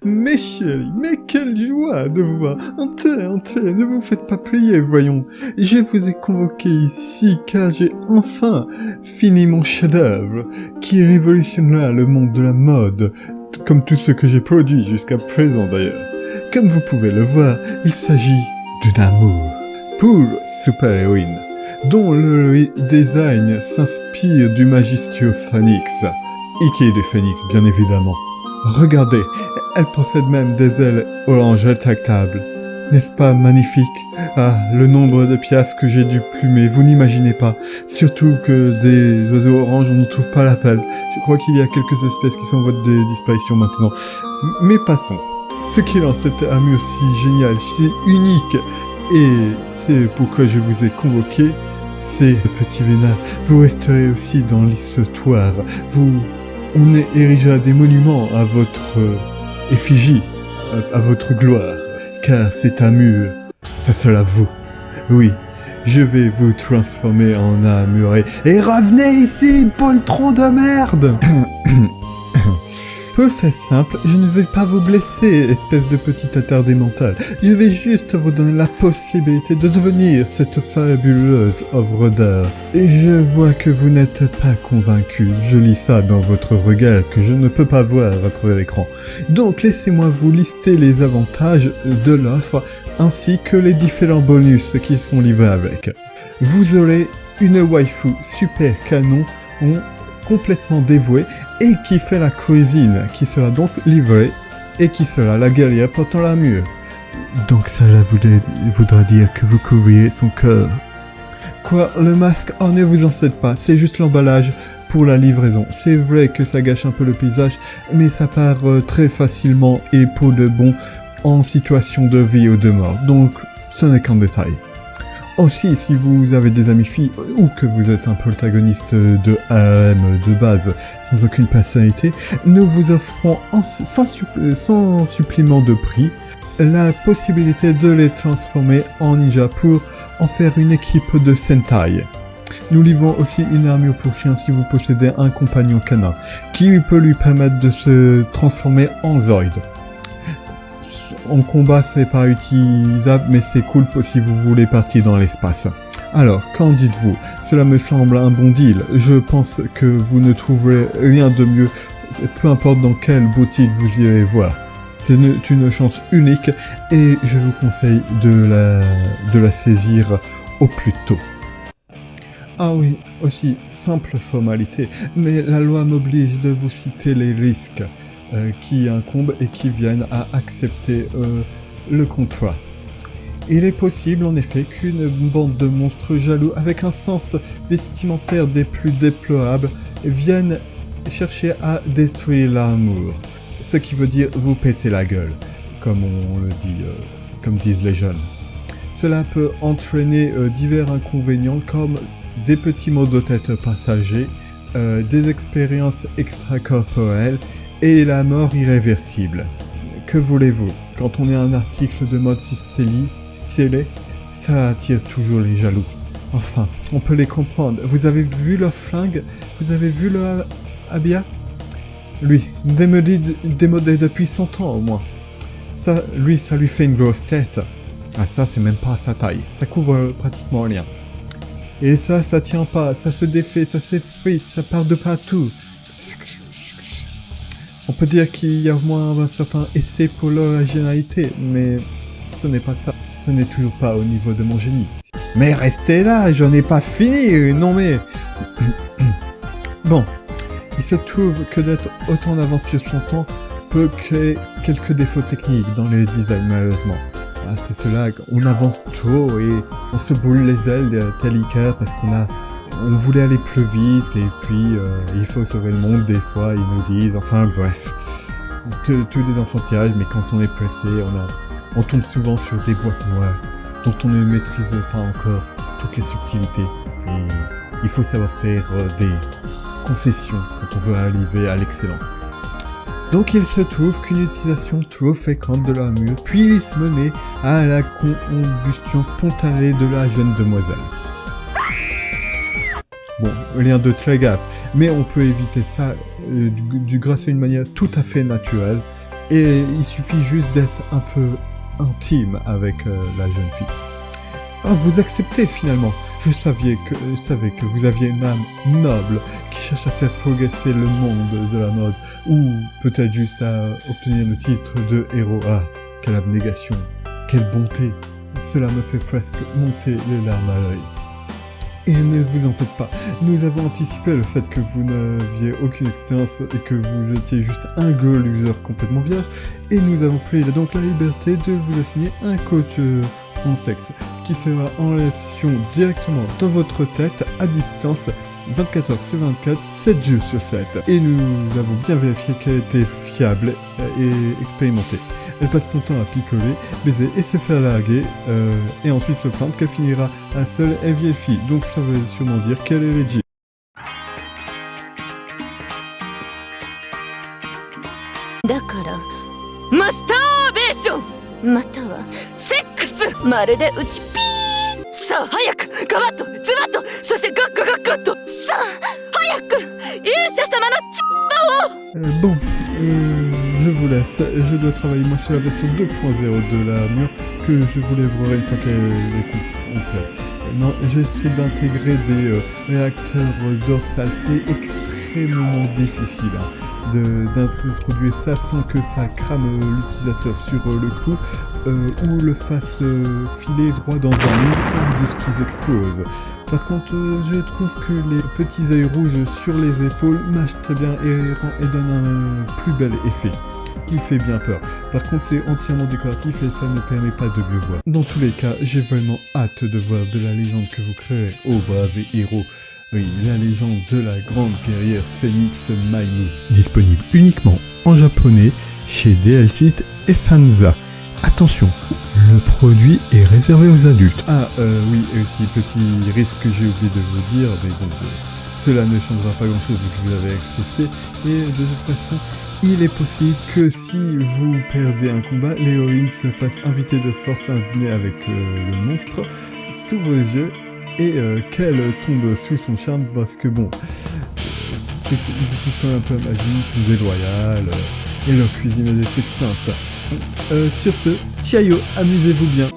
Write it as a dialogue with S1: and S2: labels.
S1: Mes chéris, mais quelle joie de vous voir. Entrez, ne vous faites pas plier, voyons. Je vous ai convoqué ici car j'ai enfin fini mon chef-d'œuvre qui révolutionnera le monde de la mode, comme tout ce que j'ai produit jusqu'à présent d'ailleurs. Comme vous pouvez le voir, il s'agit d'un amour pour super-héroïne, dont le design s'inspire du majestueux Phoenix. Ikea du Phoenix, bien évidemment. Regardez, elle possède même des ailes orange rétractables. N'est-ce pas magnifique? Ah, le nombre de piafs que j'ai dû plumer, vous n'imaginez pas. Surtout que des oiseaux oranges, on ne trouve pas l'appel. Je crois qu'il y a quelques espèces qui sont en voie de disparition maintenant. Mais passons. Ce qui rend cette armure si géniale, si unique, et c'est pourquoi je vous ai convoqué, c'est, petit Vénard, vous resterez aussi dans l'histoire. On érigera des monuments à votre effigie, à votre gloire, car cette armure, ça sera vous. Oui, je vais vous transformer en armure et revenez ici, poltron de merde. Pour faire simple, je ne vais pas vous blesser, espèce de petit attardé mental. Je vais juste vous donner la possibilité de devenir cette fabuleuse œuvre d'art. Et je vois que vous n'êtes pas convaincu. Je lis ça dans votre regard que je ne peux pas voir à travers l'écran. Donc laissez-moi vous lister les avantages de l'offre ainsi que les différents bonus qui sont livrés avec. Vous aurez une waifu super canon complètement dévouée et qui fait la cuisine, qui sera donc livrée, et qui sera la guerrière portant l'armure. Donc cela voudra dire que vous couvriez son cœur. Quoi, le masque? Oh, ne vous en faites pas, c'est juste l'emballage pour la livraison. C'est vrai que ça gâche un peu le paysage, mais ça part très facilement et pour de bon en situation de vie ou de mort, donc ce n'est qu'un détail. Aussi, si vous avez des amis filles ou que vous êtes un protagoniste de harem de base sans aucune personnalité, nous vous offrons sans supplément de prix la possibilité de les transformer en ninja pour en faire une équipe de Sentai. Nous livrons aussi une armure pour chien si vous possédez un compagnon canin, qui peut lui permettre de se transformer en Zoid. En combat, c'est pas utilisable, mais c'est cool si vous voulez partir dans l'espace. Alors, qu'en dites-vous? Cela me semble un bon deal. Je pense que vous ne trouverez rien de mieux, peu importe dans quelle boutique vous irez voir. C'est une chance unique et je vous conseille de la saisir au plus tôt. Ah oui, aussi, simple formalité, mais la loi m'oblige de vous citer les risques qui incombent et qui viennent à accepter le contrat. Il est possible en effet qu'une bande de monstres jaloux avec un sens vestimentaire des plus déplorables viennent chercher à détruire l'amour, ce qui veut dire vous péter la gueule, comme on le dit, comme disent les jeunes. Cela peut entraîner divers inconvénients comme des petits maux de tête passagers, des expériences extracorporelles et la mort irréversible. Que voulez-vous? Quand on est un article de mode si stylé, ça attire toujours les jaloux. Enfin, on peut les comprendre. Vous avez vu leur flingue? Vous avez vu leur habit? Lui, démodé depuis 100 ans au moins. Ça lui fait une grosse tête. Ah ça, c'est même pas sa taille. Ça couvre pratiquement rien. Et ça tient pas. Ça se défait, ça s'effrite, ça part de partout. On peut dire qu'il y a au moins un certain essai pour l'originalité, mais ce n'est pas ça. Ce n'est toujours pas au niveau de mon génie. Mais restez là, j'en ai pas fini, non mais... Bon, il se trouve que d'être autant en avance sur son temps peut créer quelques défauts techniques dans le design malheureusement. Ah, c'est cela, on avance trop et on se boule les ailes tel Icar parce on voulait aller plus vite et puis il faut sauver le monde des fois, ils nous disent, enfin bref. Tout des enfantillages, mais quand on est pressé, on tombe souvent sur des boîtes noires dont on ne maîtrise pas encore toutes les subtilités. Et il faut savoir faire des concessions quand on veut arriver à l'excellence. Donc il se trouve qu'une utilisation trop fréquente de l'armure puisse mener à la combustion spontanée de la jeune demoiselle. Bon, rien de très grave, mais on peut éviter ça grâce à une manière tout à fait naturelle Et il suffit juste d'être un peu intime avec la jeune fille. Ah, vous acceptez finalement. Je savais que vous aviez une âme noble qui cherche à faire progresser le monde de la mode, ou peut-être juste à obtenir le titre de héros. Ah, quelle abnégation, quelle bonté. Cela me fait presque monter les larmes à l'œil. Et ne vous en faites pas, nous avons anticipé le fait que vous n'aviez aucune expérience et que vous étiez juste un girl user complètement vierge, et nous avons pris donc la liberté de vous assigner un coach en sexe, qui sera en relation directement dans votre tête, à distance, 24 heures sur 24, 7 jours sur 7. Et nous avons bien vérifié qu'elle était fiable et expérimentée. Elle passe son temps à picoler, baiser et se faire larguer, et ensuite se plaindre qu'elle finira à seule et vieille fille. Donc ça veut sûrement dire qu'elle est legit.
S2: だからマスターベーションまたはセックスまるでうちピーさあ早くガバッとズバッとそしてガッガガッガッとさあ早く勇者様の
S1: Bon, je vous laisse. Je dois travailler moi sur la version 2.0 de la mur que je vous livrerai une fois qu'elle est complète. Non, j'essaie d'intégrer des réacteurs dorsales. C'est extrêmement difficile d'introduire ça sans que ça crame l'utilisateur sur le coup ou le fasse filer droit dans un mur ou juste qu'ils explosent. Par contre, je trouve que les petits œils rouges sur les épaules marchent très bien et donnent un plus bel effet, qui fait bien peur. Par contre, c'est entièrement décoratif et ça ne permet pas de mieux voir. Dans tous les cas, j'ai vraiment hâte de voir de la légende que vous créerez, ô braves héros. Oui, la légende de la grande guerrière Phoenix Mainu. Disponible uniquement en japonais chez DLCit et Fanza. Attention, le produit est réservé aux adultes. Ah, oui, et aussi, petit risque que j'ai oublié de vous dire, mais bon, cela ne changera pas grand-chose vu que vous l'avez accepté. Et de toute façon, il est possible que si vous perdez un combat, l'héroïne se fasse inviter de force à un dîner avec le monstre sous vos yeux et qu'elle tombe sous son charme parce que bon, ils utilisent quand même un peu la magie, ils sont déloyales et leur cuisine est excellente. Sur ce, ciao, amusez-vous bien.